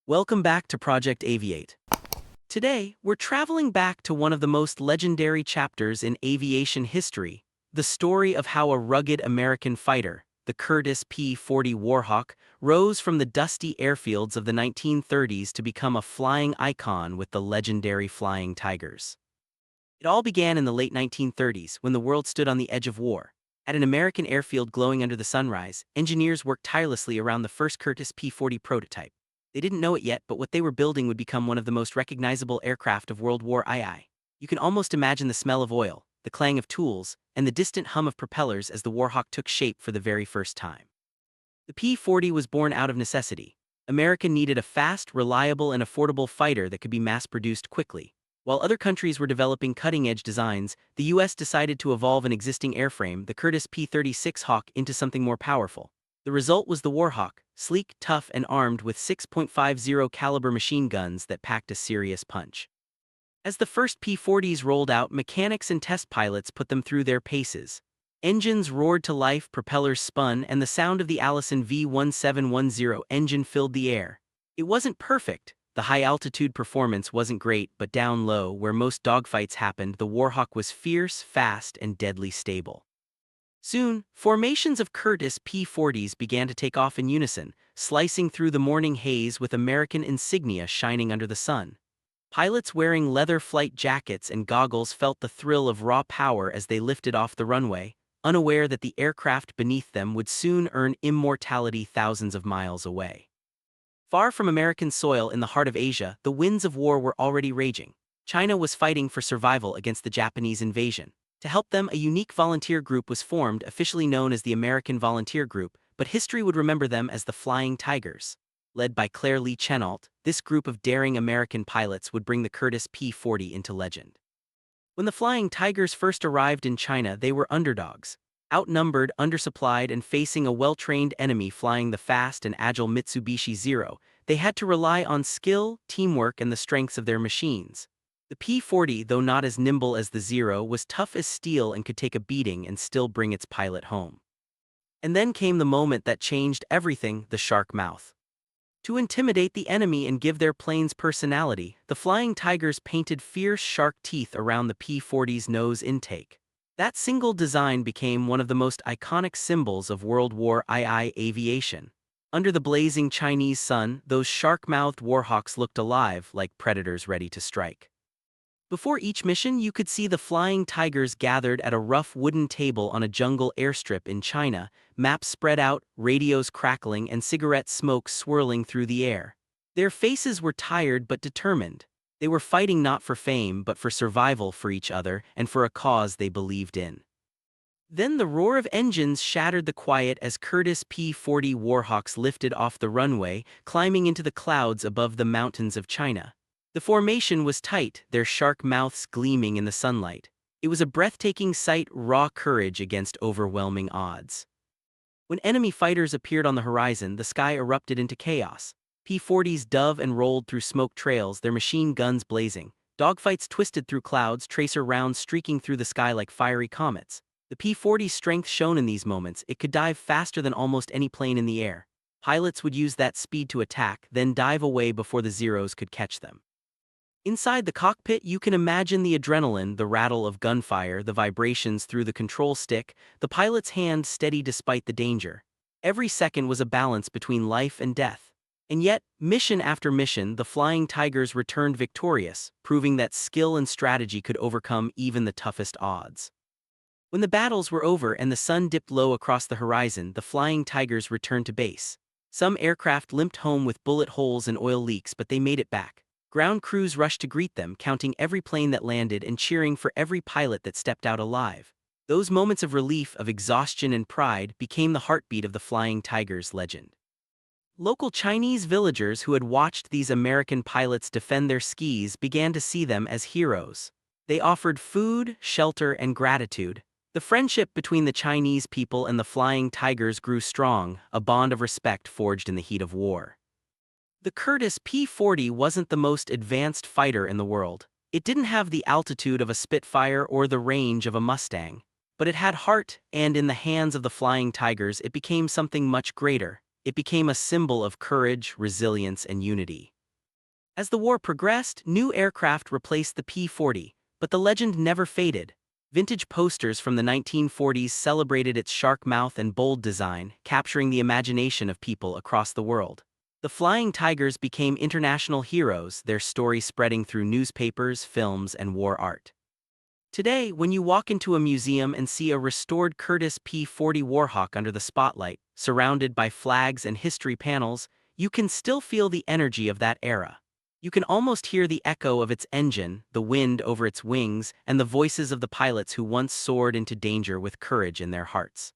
Welcome back to Project Aviate. Today, we're traveling back to one of the most legendary chapters in aviation history, the story of how a rugged American fighter, the Curtiss P-40 Warhawk, rose from the dusty airfields of the 1930s to become a flying icon with the legendary Flying Tigers. It all began in the late 1930s when the world stood on the edge of war. At an American airfield glowing under the sunrise, engineers worked tirelessly around the first Curtiss P-40 prototype. They didn't know it yet, but what they were building would become one of the most recognizable aircraft of World War II. You can almost imagine the smell of oil, the clang of tools, and the distant hum of propellers as the Warhawk took shape for the very first time. The P-40 was born out of necessity. America needed a fast, reliable, and affordable fighter that could be mass-produced quickly. While other countries were developing cutting-edge designs, the US decided to evolve an existing airframe, the Curtiss P-36 Hawk, into something more powerful. The result was the Warhawk, sleek, tough, and armed with 6.50 caliber machine guns that packed a serious punch. As the first P-40s rolled out, mechanics and test pilots put them through their paces. Engines roared to life, propellers spun, and the sound of the Allison V1710 engine filled the air. It wasn't perfect. The high-altitude performance wasn't great, but down low, where most dogfights happened, the Warhawk was fierce, fast, and deadly stable. Soon, formations of Curtiss P-40s began to take off in unison, slicing through the morning haze with American insignia shining under the sun. Pilots wearing leather flight jackets and goggles felt the thrill of raw power as they lifted off the runway, unaware that the aircraft beneath them would soon earn immortality thousands of miles away. Far from American soil in the heart of Asia, the winds of war were already raging. China was fighting for survival against the Japanese invasion. To help them, a unique volunteer group was formed, officially known as the American Volunteer Group, but history would remember them as the Flying Tigers. Led by Claire Lee Chennault, this group of daring American pilots would bring the Curtiss P-40 into legend. When the Flying Tigers first arrived in China, they were underdogs. Outnumbered, undersupplied, and facing a well-trained enemy flying the fast and agile Mitsubishi Zero, they had to rely on skill, teamwork, and the strengths of their machines. The P-40, though not as nimble as the Zero, was tough as steel and could take a beating and still bring its pilot home. And then came the moment that changed everything: the shark mouth. To intimidate the enemy and give their planes personality, the Flying Tigers painted fierce shark teeth around the P-40's nose intake. That single design became one of the most iconic symbols of World War II aviation. Under the blazing Chinese sun, those shark-mouthed Warhawks looked alive, like predators ready to strike. Before each mission, you could see the Flying Tigers gathered at a rough wooden table on a jungle airstrip in China, maps spread out, radios crackling, and cigarette smoke swirling through the air. Their faces were tired but determined. They were fighting not for fame but for survival, for each other, and for a cause they believed in. Then the roar of engines shattered the quiet as Curtiss P-40 Warhawks lifted off the runway, climbing into the clouds above the mountains of China. The formation was tight, their shark mouths gleaming in the sunlight. It was a breathtaking sight, raw courage against overwhelming odds. When enemy fighters appeared on the horizon, the sky erupted into chaos. P-40s dove and rolled through smoke trails, their machine guns blazing. Dogfights twisted through clouds, tracer rounds streaking through the sky like fiery comets. The P-40's strength shone in these moments. It could dive faster than almost any plane in the air. Pilots would use that speed to attack, then dive away before the Zeros could catch them. Inside the cockpit, you can imagine the adrenaline, the rattle of gunfire, the vibrations through the control stick, the pilot's hand steady despite the danger. Every second was a balance between life and death. And yet, mission after mission, the Flying Tigers returned victorious, proving that skill and strategy could overcome even the toughest odds. When the battles were over and the sun dipped low across the horizon, the Flying Tigers returned to base. Some aircraft limped home with bullet holes and oil leaks, but they made it back. Ground crews rushed to greet them, counting every plane that landed and cheering for every pilot that stepped out alive. Those moments of relief, of exhaustion and pride, became the heartbeat of the Flying Tigers legend. Local Chinese villagers who had watched these American pilots defend their skis began to see them as heroes. They offered food, shelter, and gratitude. The friendship between the Chinese people and the Flying Tigers grew strong, a bond of respect forged in the heat of war. The Curtiss P-40 wasn't the most advanced fighter in the world. It didn't have the altitude of a Spitfire or the range of a Mustang. But it had heart, and in the hands of the Flying Tigers it became something much greater. It became a symbol of courage, resilience, and unity. As the war progressed, new aircraft replaced the P-40, but the legend never faded. Vintage posters from the 1940s celebrated its shark mouth and bold design, capturing the imagination of people across the world. The Flying Tigers became international heroes, their story spreading through newspapers, films, and war art. Today, when you walk into a museum and see a restored Curtiss P-40 Warhawk under the spotlight, surrounded by flags and history panels, you can still feel the energy of that era. You can almost hear the echo of its engine, the wind over its wings, and the voices of the pilots who once soared into danger with courage in their hearts.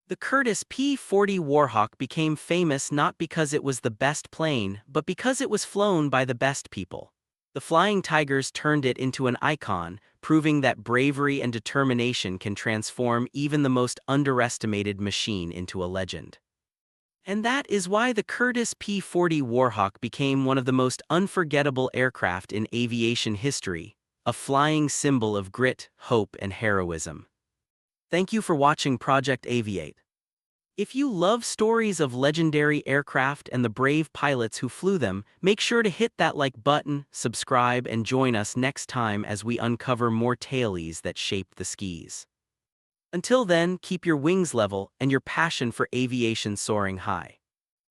The Curtiss P-40 Warhawk became famous not because it was the best plane, but because it was flown by the best people. The Flying Tigers turned it into an icon, proving that bravery and determination can transform even the most underestimated machine into a legend. And that is why the Curtiss P-40 Warhawk became one of the most unforgettable aircraft in aviation history, a flying symbol of grit, hope, and heroism. Thank you for watching Project Aviate. If you love stories of legendary aircraft and the brave pilots who flew them, make sure to hit that like button, subscribe, and join us next time as we uncover more tales that shaped the skies. Until then, keep your wings level and your passion for aviation soaring high.